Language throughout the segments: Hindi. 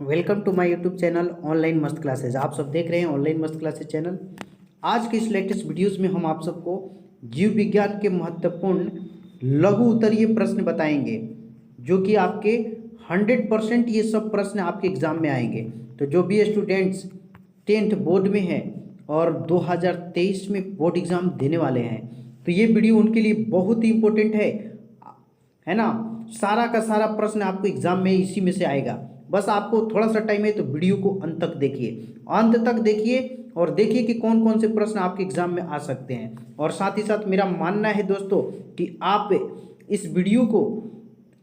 Welcome to my YouTube channel online मस्त क्लासेज। आप सब देख रहे हैं ऑनलाइन मस्त क्लासेज चैनल। आज के इस लेटेस्ट वीडियोस में हम आप सबको जीव विज्ञान के महत्वपूर्ण लघु उत्तरीय प्रश्न बताएंगे, जो कि आपके 100% ये सब प्रश्न आपके एग्जाम में आएंगे। तो जो भी स्टूडेंट्स 10th बोर्ड में हैं और 2023 में बोर्ड एग्जाम देने वाले हैं, तो ये वीडियो उनके लिए बहुत ही इम्पोर्टेंट है ना। सारा का सारा प्रश्न आपको एग्जाम में इसी में से आएगा। बस आपको थोड़ा सा टाइम है तो वीडियो को अंत तक देखिए, अंत तक देखिए और देखिए कि कौन कौन से प्रश्न आपके एग्जाम में आ सकते हैं। और साथ ही साथ मेरा मानना है दोस्तों कि आप इस वीडियो को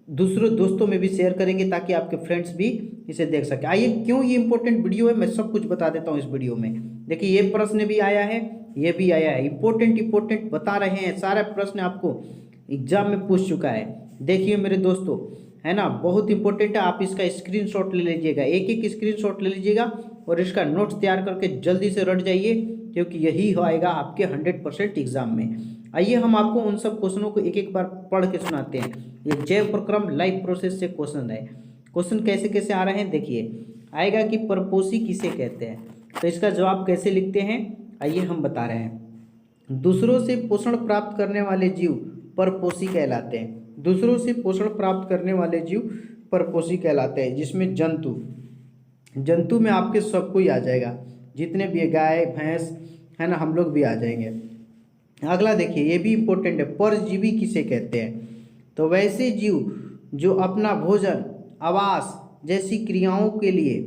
दूसरे दोस्तों में भी शेयर करेंगे ताकि आपके फ्रेंड्स भी इसे देख सके। आइए, क्यों ये इंपॉर्टेंट वीडियो है मैं सब कुछ बता देता हूँ इस वीडियो में। देखिए, ये प्रश्न भी आया है, ये भी आया है, इंपॉर्टेंट बता रहे हैं। सारा प्रश्न आपको एग्जाम में पूछ चुका है। देखिए मेरे दोस्तों, है ना, बहुत इंपॉर्टेंट है। आप इसका स्क्रीनशॉट ले लीजिएगा, एक एक स्क्रीनशॉट ले लीजिएगा और इसका नोट्स तैयार करके जल्दी से रट जाइए, क्योंकि यही आएगा आपके 100% एग्जाम में। आइए हम आपको उन सब क्वेश्चनों को एक एक बार पढ़ के सुनाते हैं। ये जैव प्रक्रम लाइफ प्रोसेस से क्वेश्चन है। क्वेश्चन कैसे कैसे आ रहे हैं देखिए। आएगा कि परपोषी किसे कहते हैं, तो इसका जवाब कैसे लिखते हैं आइए हम बता रहे हैं। दूसरों से पोषण प्राप्त करने वाले जीव परपोषी कहलाते हैं। दूसरों से पोषण प्राप्त करने वाले जीव परपोषी कहलाते हैं, जिसमें जंतु में आपके सब कोई आ जाएगा, जितने भी गाय भैंस है ना, हम लोग भी आ जाएंगे। अगला देखिए, ये भी इंपॉर्टेंट है, परजीवी किसे कहते हैं। तो वैसे जीव जो अपना भोजन, आवास जैसी क्रियाओं के लिए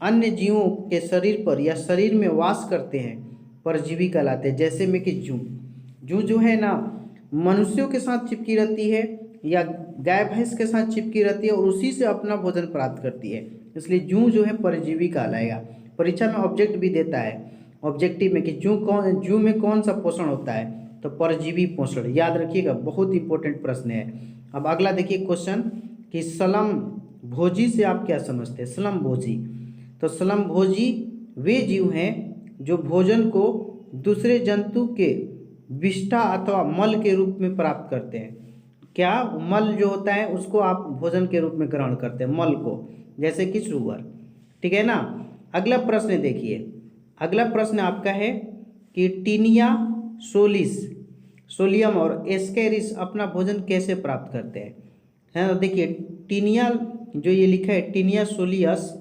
अन्य जीवों के शरीर पर या शरीर में वास करते हैं, परजीवी कहलाते हैं। जैसे में कि जूं जो है ना, मनुष्यों के साथ चिपकी रहती है या गाय भैंस के साथ चिपकी रहती है और उसी से अपना भोजन प्राप्त करती है, इसलिए जूं जो है परजीवी कहलाएगा। परीक्षा में ऑब्जेक्ट भी देता है, ऑब्जेक्टिव में कि जूं में कौन सा पोषण होता है, तो परजीवी पोषण, याद रखिएगा, बहुत इंपॉर्टेंट प्रश्न है। अब अगला देखिए क्वेश्चन कि सलम भोजी से आप क्या समझते हैं। सलम भोजी, तो सलम भोजी वे जीव हैं जो भोजन को दूसरे जंतु के विष्ठा अथवा मल के रूप में प्राप्त करते हैं। क्या मल जो होता है उसको आप भोजन के रूप में ग्रहण करते हैं, मल को, जैसे कि सुअर, ठीक है ना। अगला प्रश्न देखिए, अगला प्रश्न आपका है कि टीनिया सोलियम और एस्केरिस अपना भोजन कैसे प्राप्त करते हैं, है ना। देखिए, टीनिया जो ये लिखा है, टीनिया सोलियस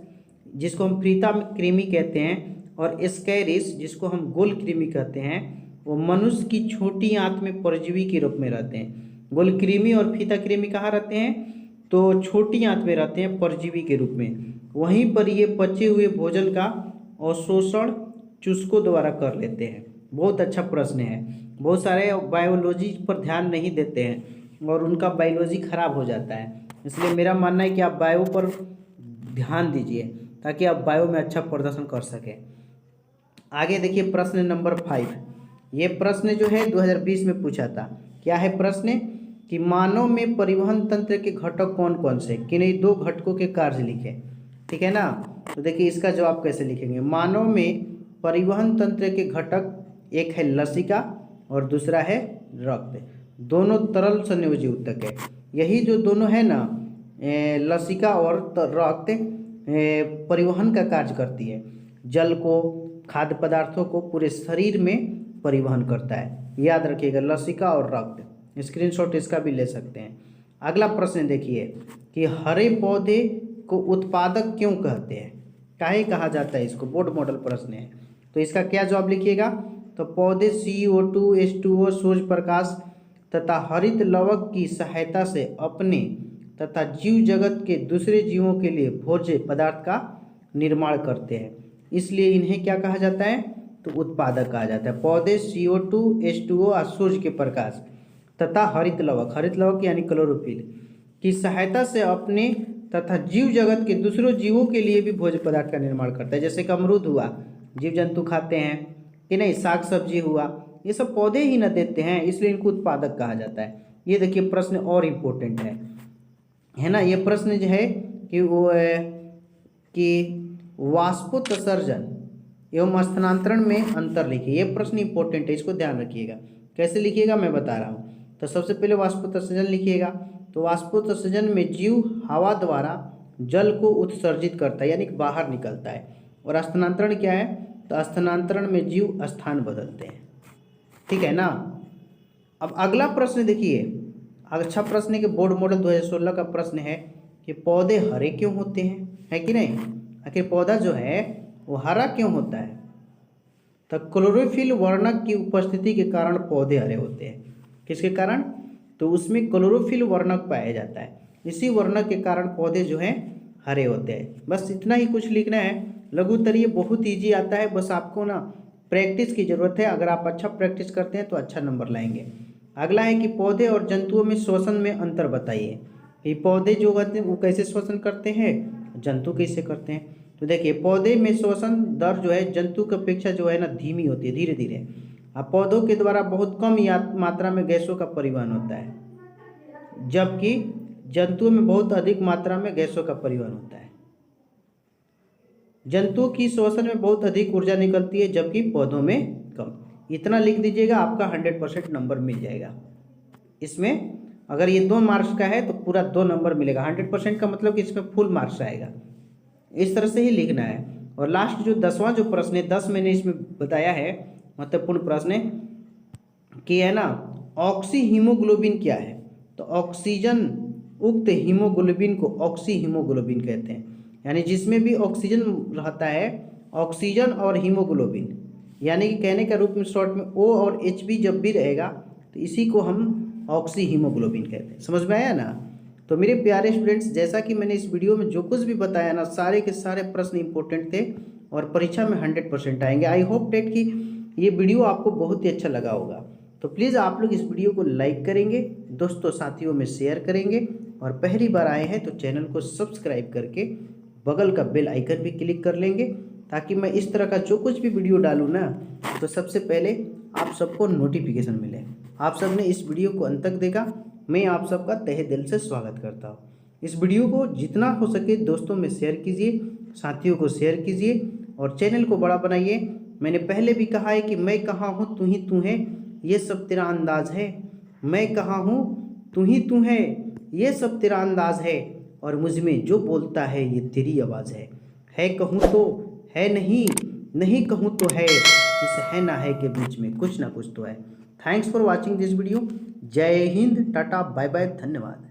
जिसको हम प्रीता कृमि कहते हैं, और एस्केरिस जिसको हम गोल कृमि कहते हैं, वो मनुष्य की छोटी आंत में परजीवी के रूप में रहते हैं। गोल कृमि और फीता कृमि कहाँ रहते हैं, तो छोटी आंत में रहते हैं परजीवी के रूप में। वहीं पर ये पचे हुए भोजन का अवशोषण चूसकों द्वारा कर लेते हैं। बहुत अच्छा प्रश्न है। बहुत सारे बायोलॉजी पर ध्यान नहीं देते हैं और उनका बायोलॉजी खराब हो जाता है, इसलिए मेरा मानना है कि आप बायो पर ध्यान दीजिए ताकि आप बायो में अच्छा प्रदर्शन कर सकें। आगे देखिए प्रश्न नंबर 5। ये प्रश्न जो है 2020 में पूछा था। क्या है प्रश्न कि मानव में परिवहन तंत्र के घटक कौन कौन से, किन्हीं दो घटकों के कार्य लिखें, ठीक है ना। तो देखिए इसका जवाब कैसे लिखेंगे। मानव में परिवहन तंत्र के घटक, एक है लसिका और दूसरा है रक्त। दोनों तरल संयोजी ऊतक है। यही जो दोनों है ना, लसिका और रक्त, परिवहन का कार्य करती है। जल को, खाद्य पदार्थों को पूरे शरीर में परिवहन करता है। याद रखिएगा, लसिका और रक्त। स्क्रीनशॉट इसका भी ले सकते हैं। अगला प्रश्न देखिए कि हरे पौधे को उत्पादक क्यों कहते हैं, काहे कहा जाता है इसको, बोर्ड मॉडल प्रश्न है। तो इसका क्या जवाब लिखिएगा, तो पौधे CO2, H2O, सूर्य प्रकाश तथा हरित लवक की सहायता से अपने तथा जीव जगत के दूसरे जीवों के लिए भोज्य पदार्थ का निर्माण करते हैं, इसलिए इन्हें क्या कहा जाता है, तो उत्पादक कहा जाता है। पौधे CO2, H2O और सूर्य के प्रकाश तथा हरित लवक यानी क्लोरोफिल की सहायता से अपने तथा जीव जगत के दूसरों जीवों के लिए भी भोज्य पदार्थ का निर्माण करता है। जैसे कि अमरूद हुआ, जीव जंतु खाते हैं कि नहीं, साग सब्जी हुआ, ये सब पौधे ही न देते हैं, इसलिए इनको उत्पादक कहा जाता है। ये देखिए प्रश्न और इम्पोर्टेंट है ना। ये प्रश्न जो है कि वो कि वाष्पोत्सर्जन एवं स्थानांतरण में अंतर लिखिए। ये प्रश्न इंपॉर्टेंट है, इसको ध्यान रखिएगा। कैसे लिखिएगा मैं बता रहा हूँ। तो सबसे पहले वाष्पोत्सर्जन लिखिएगा। तो वाष्पोत्सर्जन में जीव हवा द्वारा जल को उत्सर्जित करता है यानी कि बाहर निकलता है। और स्थानांतरण क्या है, तो स्थानांतरण में जीव स्थान बदलते हैं। ठीक है ना। अब अगला प्रश्न देखिए, अच्छा प्रश्न है कि बोर्ड मॉडल 2016 का प्रश्न है कि पौधे हरे क्यों होते हैं, है कि नहीं। आखिर पौधा जो है वो हरा क्यों होता है, तो क्लोरोफिल वर्णक की उपस्थिति के कारण पौधे हरे होते हैं। किसके कारण, तो उसमें क्लोरोफिल वर्णक पाया जाता है, इसी वर्णक के कारण पौधे जो हैं हरे होते हैं। बस इतना ही कुछ लिखना है। लघु उत्तरीय बहुत ईजी आता है, बस आपको ना प्रैक्टिस की ज़रूरत है। अगर आप अच्छा प्रैक्टिस करते हैं तो अच्छा नंबर लाएंगे। अगला है कि पौधे और जंतुओं में श्वसन में अंतर बताइए। ये पौधे जो होते हैं वो कैसे श्वसन करते हैं, जंतु कैसे करते हैं। तो देखिए पौधे में श्वसन दर जो है जंतु की अपेक्षा जो है ना धीमी होती है, धीरे धीरे। अब पौधों के द्वारा बहुत कम मात्रा में गैसों का परिवहन होता है, जबकि जंतुओं में बहुत अधिक मात्रा में गैसों का परिवहन होता है। जंतुओं की श्वसन में बहुत अधिक ऊर्जा निकलती है, जबकि पौधों में कम। इतना लिख दीजिएगा, आपका 100% नंबर मिल जाएगा। इसमें अगर ये 2 मार्क्स का है तो पूरा 2 नंबर मिलेगा। 100% का मतलब कि इसमें फुल मार्क्स आएगा। इस तरह से ही लिखना है। और लास्ट जो 10वां जो प्रश्न है, 10 मैंने इसमें बताया है महत्वपूर्ण प्रश्न है कि है ना ऑक्सी हीमोग्लोबिन क्या है। तो ऑक्सीजन उक्त हीमोग्लोबिन को ऑक्सी हीमोग्लोबिन कहते हैं, यानी जिसमें भी ऑक्सीजन रहता है, ऑक्सीजन और हीमोग्लोबिन, यानी कि कहने का रूप में शॉर्ट में O और Hb जब भी रहेगा तो इसी को हम ऑक्सी हीमोग्लोबिन कहते हैं। समझ में आया ना। तो मेरे प्यारे स्टूडेंट्स, जैसा कि मैंने इस वीडियो में जो कुछ भी बताया ना, सारे के सारे प्रश्न इंपॉर्टेंट थे और परीक्षा में 100% आएंगे। आई होप डेट कि ये वीडियो आपको बहुत ही अच्छा लगा होगा। तो प्लीज़ आप लोग इस वीडियो को लाइक करेंगे, दोस्तों साथियों में शेयर करेंगे, और पहली बार आए हैं तो चैनल को सब्सक्राइब करके बगल का बेल आइकन भी क्लिक कर लेंगे, ताकि मैं इस तरह का जो कुछ भी वीडियो डालूँ ना तो सबसे पहले आप सबको नोटिफिकेशन मिले। आप सब ने इस वीडियो को अंत तक देखा, मैं आप सबका तहे दिल से स्वागत करता हूँ। इस वीडियो को जितना हो सके दोस्तों में शेयर कीजिए, साथियों को शेयर कीजिए और चैनल को बड़ा बनाइए। मैंने पहले भी कहा है कि मैं कहाँ हूँ तू ही तू है, ये सब तेरा अंदाज है। मैं कहाँ हूँ तू ही तू है, ये सब तेरा अंदाज है, और मुझ में जो बोलता है ये तेरी आवाज़ है कहूँ तो है, नहीं नहीं कहूँ तो है, इस है ना है के बीच में कुछ ना कुछ तो है। Thanks for watching this video. जय हिंद, टाटा, बाय बाय, धन्यवाद।